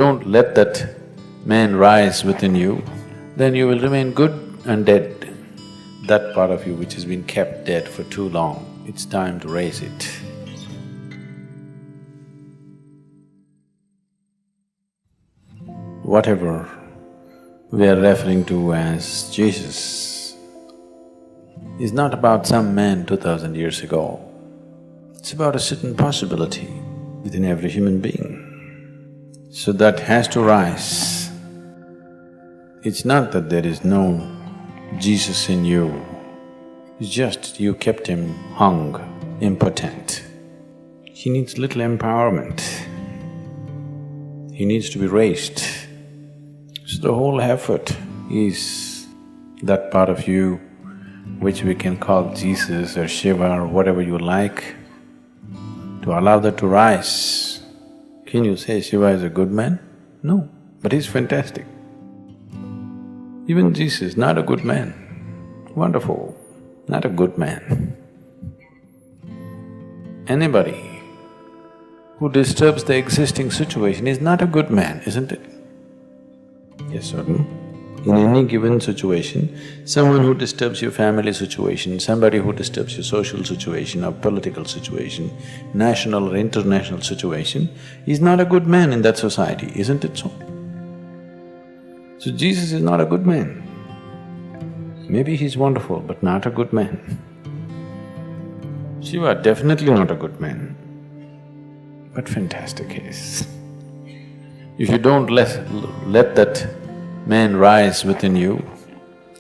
don't let that man rise within you, then you will remain good and dead. That part of you which has been kept dead for too long, it's time to raise it. Whatever we are referring to as Jesus is not about some man 2000 years ago. It's about a certain possibility within every human being. So that has to rise. It's not that there is no Jesus in you, it's just you kept him hung, impotent. He needs little empowerment. He needs to be raised. So the whole effort is that part of you which we can call Jesus or Shiva or whatever you like, to allow that to rise. Can you say Shiva is a good man? No, but he's fantastic. Even Jesus, not a good man. Wonderful, not a good man. Anybody who disturbs the existing situation is not a good man, isn't it? Yes or no? In any given situation, someone who disturbs your family situation, somebody who disturbs your social situation or political situation, national or international situation, is not a good man in that society, isn't it so? So Jesus is not a good man. Maybe he's wonderful, but not a good man. Shiva definitely not a good man, but fantastic he is. If you don't let that man rise within you,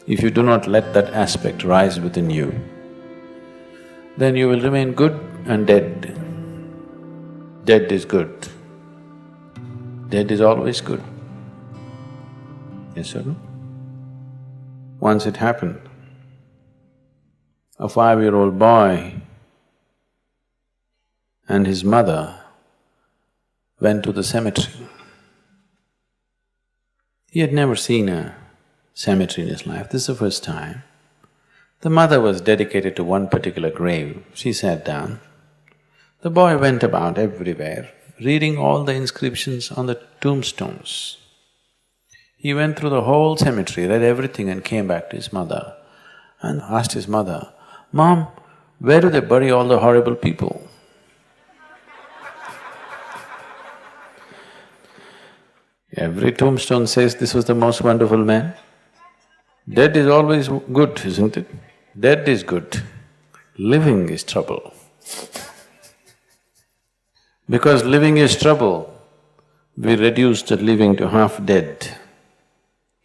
if you do not let that aspect rise within you, then you will remain good and dead. Dead is good. Dead is always good. Yes or no? Once it happened, a 5-year-old boy and his mother went to the cemetery. He had never seen a cemetery in his life, this is the first time. The mother was dedicated to one particular grave, she sat down. The boy went about everywhere, reading all the inscriptions on the tombstones. He went through the whole cemetery, read everything and came back to his mother and asked his mother, "Mom, where do they bury all the horrible people?" Every tombstone says this was the most wonderful man. Dead is always good, isn't it? Dead is good, living is trouble. Because living is trouble, we reduce the living to half dead.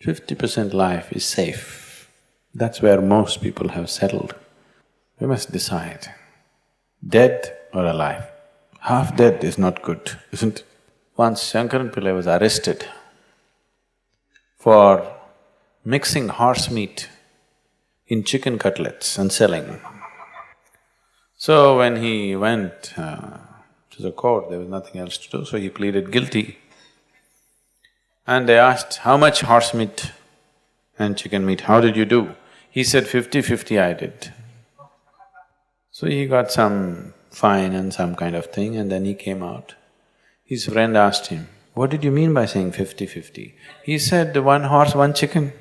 50% life is safe. That's where most people have settled. We must decide, dead or alive. Half dead is not good, isn't it? Once Shankaran Pillai was arrested for mixing horse meat in chicken cutlets and selling. So when he went to the court, there was nothing else to do, so he pleaded guilty. And they asked, "How much horse meat and chicken meat, how did you do?" He said, 50-50 I did. So he got some fine and some kind of thing and then he came out. His friend asked him, "What did you mean by saying 50-50? He said, "One horse, one chicken."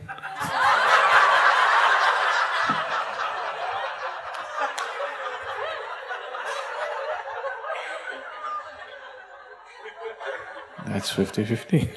That's 50-50.